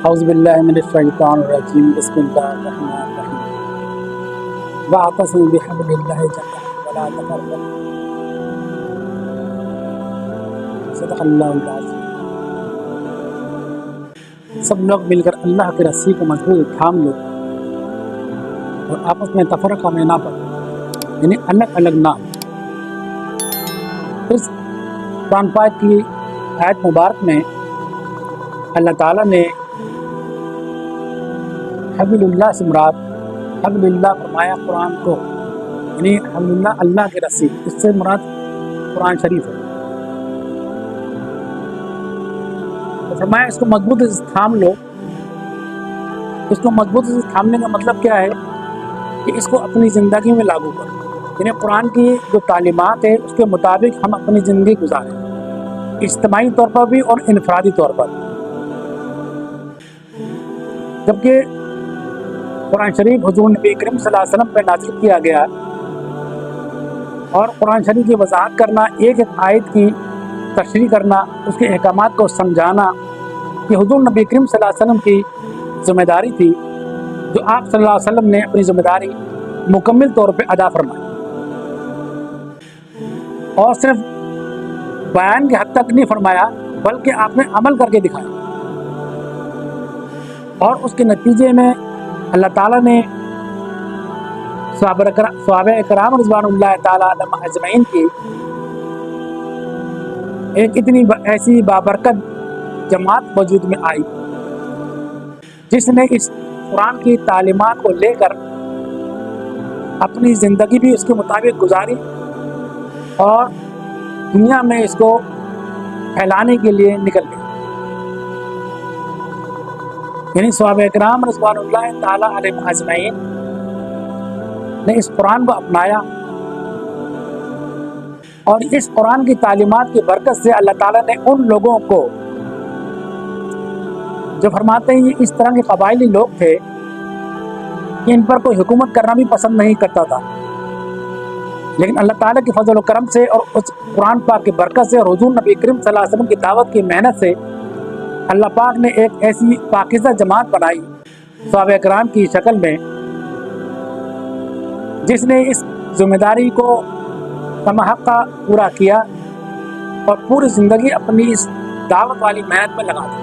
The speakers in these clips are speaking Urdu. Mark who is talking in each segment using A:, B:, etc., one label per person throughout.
A: اعوذ باللہ من الشیطان الرجیم بسم اللہ الرحمن الرحیم واعتصموا بحبل اللہ جميعا ولا تفرقوا صدق اللہ العظیم۔ سب لوگ مل کر اللہ کی رسی کو مضبوط تھام لو اور آپس میں تفرقہ میں نہ پڑو، یعنی الگ الگ نہ ہو۔ اس قرآن پاک کی آیت مبارک میں اللہ تعالیٰ نے حبل اللہ سے مراد حبل اللہ فرمایا قرآن کو، یعنی حبل اللہ اللہ کی رسی، اس سے مراد قرآن شریف ہے۔ تو فرمایا اس کو مضبوط سے تھام لو۔ اس کو مضبوط سے تھامنے کا مطلب کیا ہے کہ اس کو اپنی زندگی میں لاگو کرو، یعنی قرآن کی جو تعلیمات ہے اس کے مطابق ہم اپنی زندگی گزاریں، اجتماعی طور پر بھی اور انفرادی طور پر۔ جبکہ قرآن شریف حضور نبی کریم صلی اللہ علیہ وسلم پہ نازل کیا گیا اور قرآن شریف کی وضاحت کرنا، ایک ایک آیت کی تشریح کرنا، اس کے احکامات کو سمجھانا، یہ حضور نبی کریم صلی اللہ علیہ وسلم کی ذمہ داری تھی، جو آپ صلی اللہ علیہ وسلم نے اپنی ذمہ داری مکمل طور پہ ادا فرمائی، اور صرف بیان کی حد تک نہیں فرمایا بلکہ آپ نے عمل کر کے دکھایا، اور اس کے نتیجے میں اللہ تعالیٰ نے صحابہ کرام رضوان اللہ تعالیٰ علیہم اجمعین کی ایک اتنی ایسی بابرکت جماعت وجود میں آئی جس نے اس قرآن کی تعلیمات کو لے کر اپنی زندگی بھی اس کے مطابق گزاری اور دنیا میں اس کو پھیلانے کے لیے نکل گئے۔ یعنی صحابہ کرام رضوان اللہ تعالیٰ علیہم اجمعین نے اس قرآن کو اپنایا، اور اس قرآن کی تعلیمات کی برکت سے اللہ تعالیٰ نے ان لوگوں کو جو فرماتے ہیں یہ اس طرح کے قبائلی لوگ تھے کہ ان پر کوئی حکومت کرنا بھی پسند نہیں کرتا تھا، لیکن اللہ تعالیٰ کے فضل و کرم سے اور اس قرآن پاک کی برکت سے اور حضور نبی کریم صلی اللہ علیہ وسلم کی دعوت کی محنت سے اللہ پاک نے ایک ایسی پاکیزہ جماعت بنائی صحابہ کرام کی شکل میں، جس نے اس ذمہ داری کو کمحقہ پورا کیا اور پوری زندگی اپنی اس دعوت والی محنت میں لگا دی۔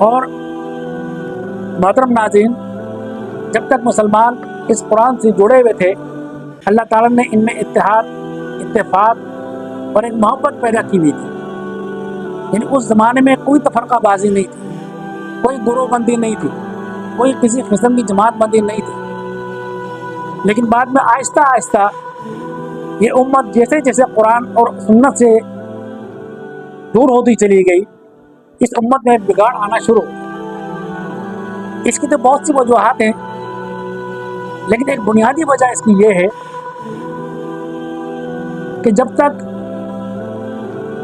A: اور محترم ناظرین، جب تک مسلمان اس قرآن سے جڑے ہوئے تھے اللہ تعالیٰ نے ان میں اتحاد، اتفاق اور ایک محبت پیدا کی ہوئی تھی، یعنی اس زمانے میں کوئی تفرقہ بازی نہیں تھی، کوئی گروہ بندی نہیں تھی، کوئی کسی قسم کی جماعت بندی نہیں تھی۔ لیکن بعد میں آہستہ آہستہ یہ امت جیسے جیسے قرآن اور سنت سے دور ہوتی چلی گئی، اس امت میں بگاڑ آنا شروع ہو گیا۔ اس کی تو بہت سی وجوہات ہیں، لیکن ایک بنیادی وجہ اس کی یہ ہے کہ جب تک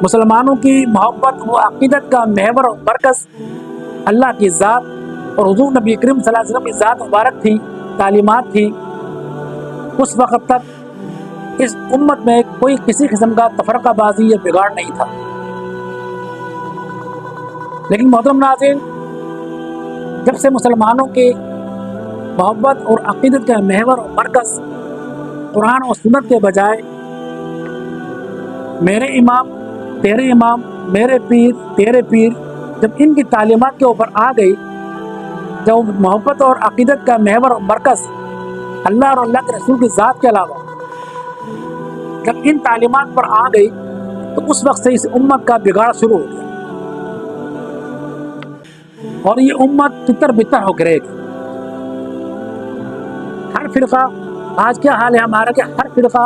A: مسلمانوں کی محبت و عقیدت کا محور و مرکز اللہ کی ذات اور حضور نبی کریم صلی اللہ علیہ وسلم کی ذات مبارک تھی، تعلیمات تھی، اس وقت تک اس امت میں کوئی کسی قسم کا تفرقہ بازی یا بگاڑ نہیں تھا۔ لیکن محترم ناظرین، جب سے مسلمانوں کے محبت اور عقیدت کا محور اور مرکز قرآن اور سنت کے بجائے میرے امام، تیرے امام، میرے پیر، تیرے پیر، جب ان کی تعلیمات کے اوپر آ گئی، جب محبت اور عقیدت کا محور اور مرکز اللہ اور اللہ کے رسول کی ذات کے علاوہ جب ان تعلیمات پر آ گئی تو اس وقت سے اس امت کا بگاڑ شروع ہو گیا، اور یہ امت تتر بتر ہو کے رہے گی۔ ہر فرقہ، آج کیا حال ہے ہمارا کہ ہر فرقہ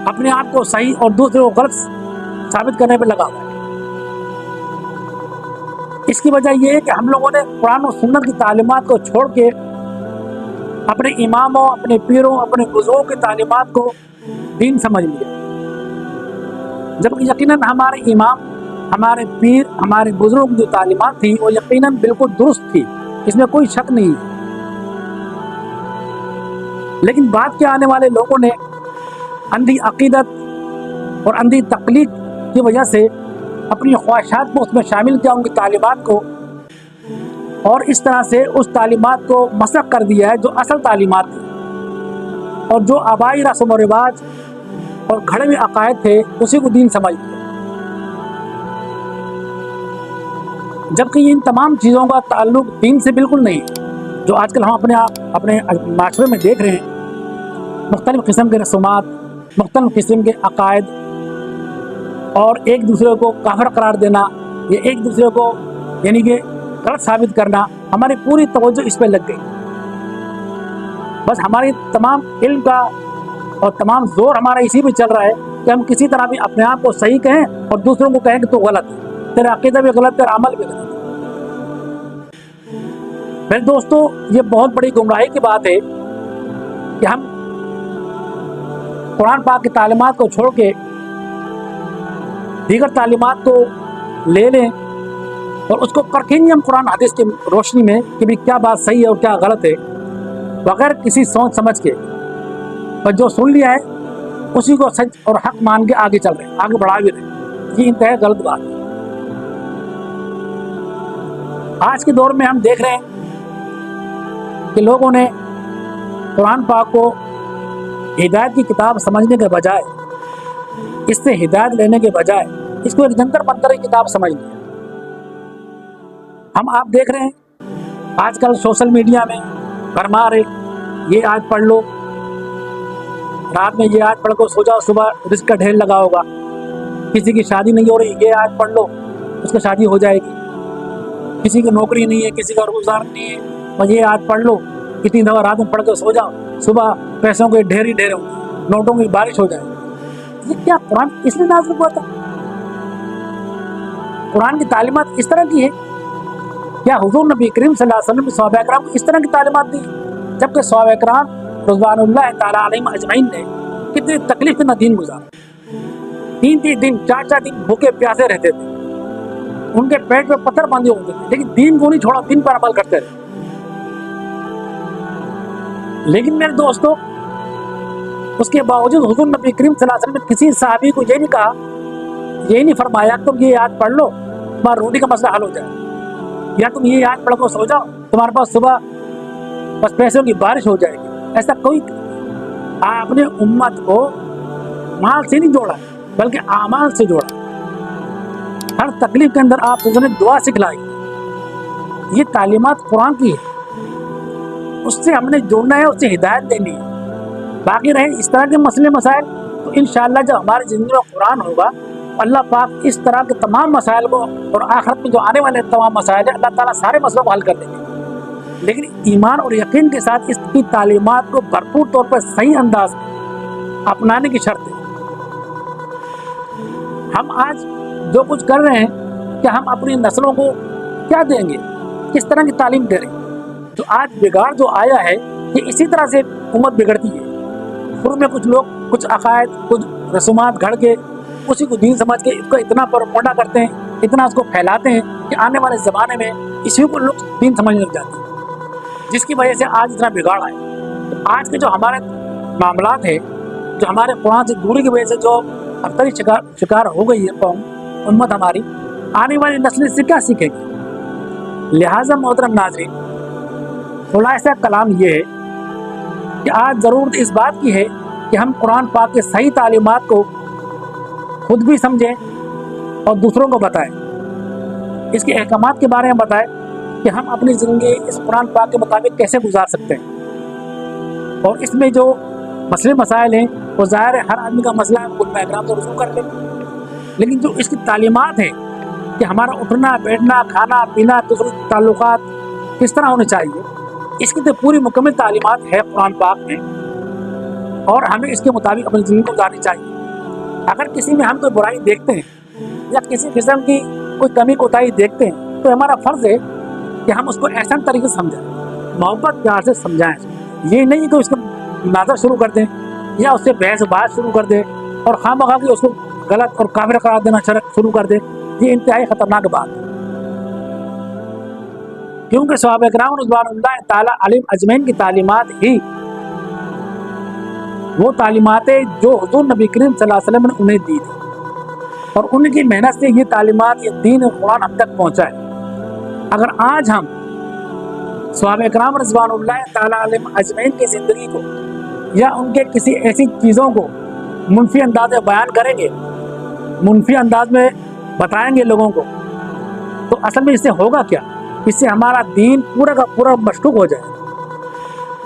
A: اپنے آپ کو صحیح اور دوسرے کو غلط ثابت کرنے پہ لگا ہوا ہے۔ اس کی وجہ یہ ہے کہ ہم لوگوں نے قرآن و سنت کی تعلیمات کو چھوڑ کے اپنے اماموں، اپنے پیروں، اپنے بزرگوں کی تعلیمات کو دین سمجھ لیا، جبکہ یقیناً ہمارے امام، ہمارے پیر، ہمارے بزرگوں کی جو تعلیمات تھی وہ یقیناً بالکل درست تھی، اس میں کوئی شک نہیں ہے۔ لیکن بعد کے آنے والے لوگوں نے اندھی عقیدت اور اندھی تقلید کی وجہ سے اپنی خواہشات کو اس میں شامل کیا، ان کی تعلیمات کو، اور اس طرح سے اس تعلیمات کو مسخ کر دیا ہے جو اصل تعلیمات تھی، اور جو آبائی رسم و رواج اور گھڑے ہوئے عقائد تھے اسی کو دین سمجھ لیا، جبکہ ان تمام چیزوں کا تعلق دین سے بالکل نہیں ہے۔ جو آج کل ہم اپنے معاشرے میں دیکھ رہے ہیں، مختلف قسم کے رسومات، مختلف قسم کے عقائد، اور ایک دوسرے کو کافر قرار دینا یا ایک دوسرے کو یعنی کہ غلط ثابت کرنا، ہماری پوری توجہ اس پہ لگ گئی۔ بس ہماری تمام علم کا اور تمام زور ہمارا اسی پہ چل رہا ہے کہ ہم کسی طرح بھی اپنے آپ کو صحیح کہیں اور دوسروں کو کہیں کہ تو غلط ہے، تیرا عقیدہ بھی غلط ہے اور عمل بھی غلط ہے۔ میرے دوستو، یہ بہت بڑی گمراہی کی بات ہے کہ ہم قرآن پاک کی تعلیمات کو چھوڑ کے دیگر تعلیمات کو لے لیں اور اس کو پرکھیں گے ہم قرآن حدیث کی روشنی میں کہ بھی کیا بات صحیح ہے اور کیا غلط ہے، بغیر کسی سوچ سمجھ کے، اور جو سن لیا ہے اسی کو سچ اور حق مان کے آگے چل رہے ہیں، آگے بڑھا بھی رہے ہیں۔ یہ انتہائی غلط بات ہے۔ آج کے دور میں ہم دیکھ رہے ہیں کہ لوگوں نے قرآن پاک کو ہدایت کی کتاب سمجھنے کے بجائے، اس سے ہدایت لینے کے بجائے اس کو ایک جنتر منتر کی کتاب سمجھ لیا۔ ہم آپ دیکھ رہے ہیں آج کل سوشل میڈیا میں بھرمار ہے، یہ آیت پڑھ لو، رات میں یہ آیت پڑھ کو سو جاؤ، صبح رزق کا ڈھیر لگا ہوگا، کسی کی شادی نہیں ہو رہی، یہ آیت پڑھ لو اس کی شادی ہو جائے گی، کسی کی نوکری نہیں ہے، کسی کا روزگار نہیں ہے، اور یہ آیت پڑھ لو، اتنی دفعہ رات میں پڑھ کے سو جاؤ، صبح پیسوں کے ڈھیر ہی ڈھیر ہوگی، نوٹوں کی بارش ہو جائے گی۔ یہ کیا قرآن اس لیے نازل ہوا تھا؟ قرآن کی تعلیمات اس طرح کی ہے؟ کیا حضور نبی کریم صلی اللہ علیہ وسلم صحابہ کرام کو اس طرح کی تعلیمات دی؟ جبکہ صحابہ کرام رضوان اللہ تعالیٰ علیہم اجمعین نے کتنی تکلیف نہ دین گزارا، 3 دن 4 دن بھوکے پیاسے رہتے تھے، ان کے پیٹ میں پتھر باندھے ہوتے تھے، لیکن دین کو نہیں چھوڑا، دین پر عمل کرتے رہے۔ لیکن میرے دوستو، اس کے باوجود حضور نبی کریم صلی اللہ علیہ وسلم نے کسی صحابی کو یہ نہیں کہا، یہ نہیں فرمایا تم یہ آیت پڑھ لو تمہارا روٹی کا مسئلہ حل ہو جائے، یا تم یہ آیت پڑھ کو سو جاؤ تمہارے پاس صبح بس پیسوں کی بارش ہو جائے گی۔ ایسا کوئی آپ نے امت کو مال سے نہیں جوڑا بلکہ اعمال سے جوڑا۔ ہر تکلیف کے اندر آپ نے دعا سکھلائی۔ یہ تعلیمات قرآن کی ہے، اس سے ہم نے جوڑنا ہے، اس سے ہدایت دینی ہے۔ باقی رہے اس طرح کے مسئلے مسائل تو انشاءاللہ جب ہماری زندگی میں قرآن ہوگا، اللہ پاک اس طرح کے تمام مسائل کو، اور آخرت میں جو آنے والے تمام مسائل ہیں، اللہ تعالیٰ سارے مسئلوں کو حل کر دیں گے۔ لیکن ایمان اور یقین کے ساتھ اس کی تعلیمات کو بھرپور طور پر صحیح انداز میں اپنانے کی شرط ہے۔ ہم آج جو کچھ کر رہے ہیں کہ ہم اپنی نسلوں کو کیا دیں گے، کس طرح کی تعلیم دے رہے ہیں؟ تو آج بگاڑ جو آیا ہے یہ اسی طرح سے امت بگڑتی ہے۔ شروع میں کچھ لوگ کچھ عقائد، کچھ رسومات گھڑ کے اسی کو دین سمجھ کے اس کو اتنا پروپگنڈا کرتے ہیں، اتنا اس کو پھیلاتے ہیں کہ آنے والے زمانے میں اسی کو لوگ دین سمجھنے لگ جاتے ہیں، جس کی وجہ سے آج اتنا بگاڑ آئے۔ آج کے جو ہمارے معاملات ہیں، جو ہمارے قرآن سے دوری کی وجہ سے جو ابتری شکار ہو گئی ہے قوم، امت ہماری، آنے والی نسلیں سے کیا سیکھے گی؟ لہٰذا محترم ناظرین، خلاصہ کلام یہ ہے کہ آج ضرورت اس بات کی ہے کہ ہم قرآن پاک کے صحیح تعلیمات کو خود بھی سمجھیں اور دوسروں کو بتائیں، اس کے احکامات کے بارے میں بتائیں کہ ہم اپنی زندگی اس قرآن پاک کے مطابق کیسے گزار سکتے ہیں۔ اور اس میں جو مسئلے مسائل ہیں وہ ظاہر ہے ہر آدمی کا مسئلہ ہے، علماء اکرام تو رجوع کر لیں، لیکن جو اس کی تعلیمات ہیں کہ ہمارا اٹھنا بیٹھنا کھانا پینا دوسرے تعلقات کس طرح ہونے چاہیے، اس کی تو پوری مکمل تعلیمات ہے قرآن پاک میں، اور ہمیں اس کے مطابق اپنی زندگی کو گزارنی چاہیے۔ اگر کسی میں ہم کوئی برائی دیکھتے ہیں یا کسی قسم کی کوئی کمی کوتاہی دیکھتے ہیں تو ہمارا فرض ہے کہ ہم اس کو احسن طریقے سے سمجھائیں، محبت پیار سے سمجھائیں۔ یہ نہیں کہ اس کو مناظر شروع کر دیں یا اس سے بحث و بحث شروع کر دیں اور خواہ مخواہ کی اس کو غلط اور کافر قرار دینا شروع کر دیں۔ یہ انتہائی خطرناک بات ہے، کیونکہ صحابہ کرام رضوان اللہ تعالیٰ علیہم اجمعین کی تعلیمات ہی وہ تعلیمات جو حضور نبی کریم صلی اللہ علیہ وسلم نے انہیں دی تھی۔ اور ان کی محنت سے یہ تعلیمات، یہ دین قرآن ہم تک پہنچا ہے۔ اگر آج ہم صحابہ کرام رضوان اللہ تعالیٰ علیہم اجمعین کی زندگی کو یا ان کے کسی ایسی چیزوں کو منفی انداز میں بیان کریں گے، منفی انداز میں بتائیں گے لوگوں کو، تو اصل میں اس سے ہوگا کیا؟ اس سے ہمارا دین پورا کا پورا مشکوک ہو جائے گا،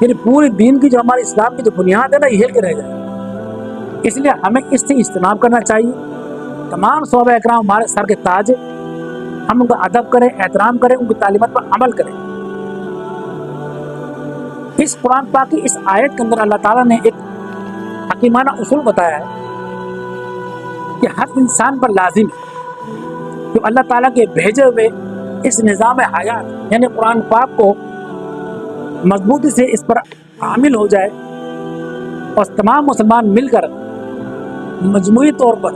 A: یعنی پوری دین کی جو ہمارے اسلام کی جو بنیاد ہے نا، یہ ہل کے رہ جائے گا۔ اس لیے ہمیں اس سے اجتناب کرنا چاہیے۔ تمام صحابہ اکرام ہمارے سر کے تاج، ہم ان کا ادب کریں، احترام کریں، ان کی تعلیمات پر عمل کریں۔ اس قرآن پاک کی اس آیت کے اندر اللہ تعالیٰ نے ایک حکیمانہ اصول بتایا ہے کہ ہر انسان پر لازم ہے کہ اللہ تعالیٰ کے بھیجے ہوئے اس نظام حیات یعنی قرآن پاک کو مضبوطی سے اس پر عامل ہو جائے، اور تمام مسلمان مل کر مجموعی طور پر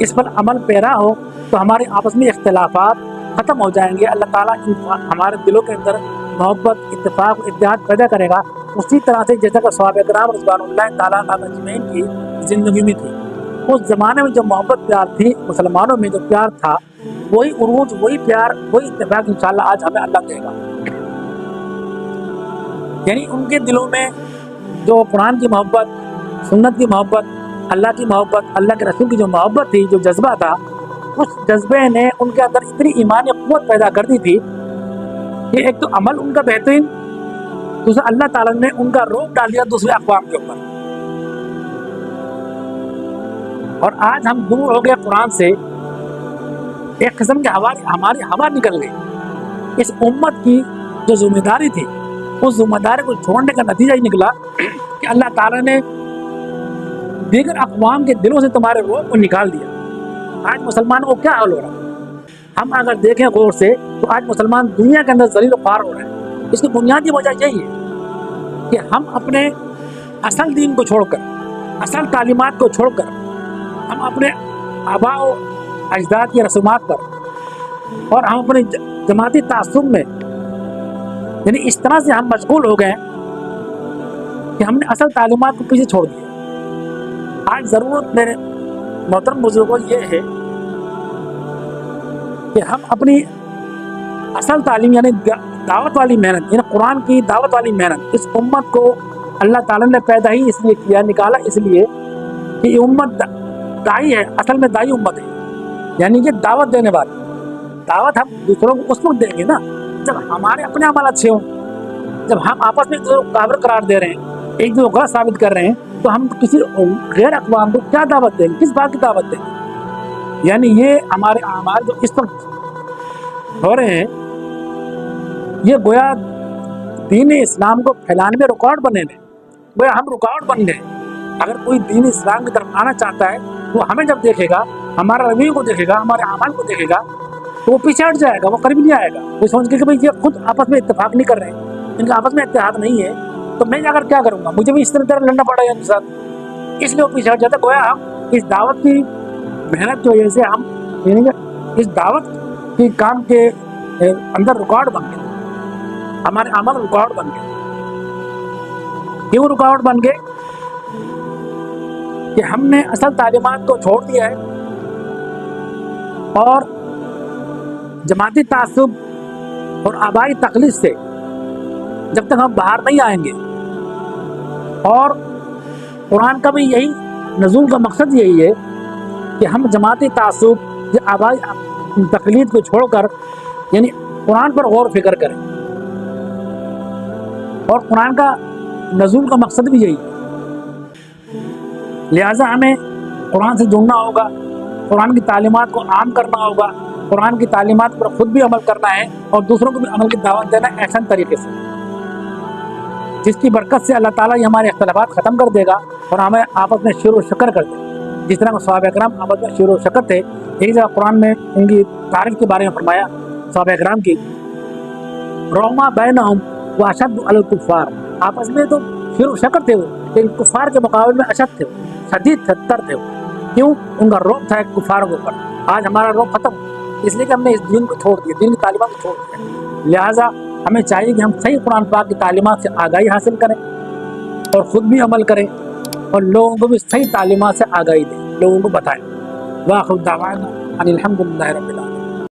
A: اس پر عمل پیرا ہو، تو ہمارے آپس میں اختلافات ختم ہو جائیں گے۔ اللہ تعالیٰ ہمارے دلوں کے اندر محبت، اتفاق، اتحاد پیدا کرے گا، اسی طرح سے جیسا کہ صحابہ کرام رضوان اللہ تعالیٰ عنہم اجمعین کی زندگی میں تھی۔ اس زمانے میں جو محبت پیار تھی، مسلمانوں میں جو پیار تھا، وہی عروج، وہی پیار، وہی اتفاق انشاءاللہ آج ہمیں اللہ دے گا۔ یعنی ان کے دلوں میں جو قرآن کی محبت، سنت کی محبت، اللہ کی محبت، اللہ کے رسول کی جو محبت تھی، جو جذبہ تھا، اس جذبے نے ان کے اندر اتنی ایمانی قوت پیدا کر دی تھی کہ ایک تو عمل ان کا بہترین، دوسرا اللہ تعالیٰ نے ان کا روپ ڈال دیا دوسرے اقوام کے اوپر۔ اور آج ہم دور ہو گئے قرآن سے، ایک قسم کی ہماری ہوا نکل گئی۔ اس امت کی جو ذمہ داری تھی، اس ذمہ داری کو چھوڑنے کا نتیجہ ہی نکلا کہ اللہ تعالیٰ نے دیگر اقوام کے دلوں سے تمہارے روح کو نکال دیا۔ آج مسلمانوں کو کیا حال ہو رہا ہے؟ ہم اگر دیکھیں غور سے تو آج مسلمان دنیا کے اندر ذلیل و خوار ہو رہے ہیں۔ اس کی بنیادی وجہ یہی ہے کہ ہم اپنے اصل دین کو چھوڑ کر، اصل تعلیمات کو چھوڑ کر، ہم اپنے آباء و اجداد کی رسومات پر اور ہم اپنے جماعتی تعصب میں، یعنی اس طرح سے ہم مشغول ہو گئے کہ ہم نے اصل تعلیمات کو پیچھے چھوڑ دیا۔ آج ضرورت میرے محترم بزرگوں یہ ہے کہ ہم اپنی اصل تعلیم یعنی دعوت والی محنت، یعنی قرآن کی دعوت والی محنت، اس امت کو اللہ تعالیٰ نے پیدا ہی اس لیے کیا، نکالا اس لیے کہ یہ امت دائی ہے، اصل میں دائی امت ہے، یعنی کہ دعوت دینے والی۔ دعوت ہم دوسروں کو اس وقت دیں گے نا جب ہمارے اپنے عمل اچھے ہوں، جب ہم آپس میں کافر قرار دے رہے ہیں، ایک جو غلط ثابت کر رہے ہیں، تو ہم کسی غیر اقوام کو کیا دعوت دیں گے؟ کس بات کی دعوت دیں گے؟ یعنی یہ ہمارے اعمال جو اس وقت ہو رہے ہیں، یہ گویا دین اسلام کو پھیلانے میں رکاوٹ بنے میں، گویا ہم رکاوٹ بن گئے۔ اگر کوئی دین اسلام کی طرف آنا چاہتا ہے، وہ ہمیں جب دیکھے گا، ہمارا رویے کو دیکھے گا، ہمارے اعمال کو دیکھے گا، تو وہ پیچھے ہٹ جائے گا، وہ قریب نہیں آئے گا۔ وہ سمجھ کے کہ بھائی یہ خود آپس میں اتفاق نہیں کر رہے ہیں، ان کا آپس میں اتحاد نہیں ہے، تو میں جا کر کیا کروں گا؟ مجھے بھی اس طرح لڑنا پڑا ہے ان کے ساتھ، اس لیے وہ پیچھے ہٹ جاتا ہے۔ گویا ہم اس دعوت کی محنت کی وجہ سے ہم یعنی کہ اس دعوت کی کام کے اندر رکاوٹ بن گئے، ہمارے عمل رکاوٹ بن گئے۔ کیوں رکاوٹ بن گئے؟ کہ ہم نے اصل تعلیمات کو چھوڑ دیا ہے، اور جماعتی تعصب اور آبائی تقلید سے جب تک ہم باہر نہیں آئیں گے، اور قرآن کا بھی یہی نزول کا مقصد یہی ہے کہ ہم جماعتی تعصب یا آبائی تقلید کو چھوڑ کر یعنی قرآن پر غور و فکر کریں، اور قرآن کا نزول کا مقصد بھی یہی ہے۔ لہٰذا ہمیں قرآن سے جڑنا ہوگا، قرآن کی تعلیمات کو عام کرنا ہوگا، قرآن کی تعلیمات پر خود بھی عمل کرنا ہے اور دوسروں کو بھی عمل کی دعوت دینا ہے احسن طریقے سے، جس کی برکت سے اللہ تعالیٰ یہ ہمارے اختلافات ختم کر دے گا اور ہمیں آپس میں شیر و شکر کر دے گا۔ جس طرح صحابہ کرام آپس میں شیر و شکر تھے، ایک جگہ قرآن میں ان کی تعریف کے بارے میں فرمایا صحابہ کرام کی، رحماء بینہم واشد علی الکفار، آپس میں تو شیر و شکر تھے وہ، لیکن کفار کے مقابلے میں اشد تھے، شدید تر تھے وہ۔ کیوں؟ ان کا روب تھا کفاروں کے اوپر۔ آج ہمارا روب ختم، اس لیے کہ ہم نے اس دین کو چھوڑ دیا، دین کی تعلیمات کو چھوڑ دیا۔ لہٰذا ہمیں چاہیے کہ ہم صحیح قرآن پاک کی تعلیمات سے آگاہی حاصل کریں اور خود بھی عمل کریں، اور لوگوں کو بھی صحیح تعلیمات سے آگاہی دیں، لوگوں کو بتائیں۔ واخر دعوانا ان الحمد للہ رب العالمین.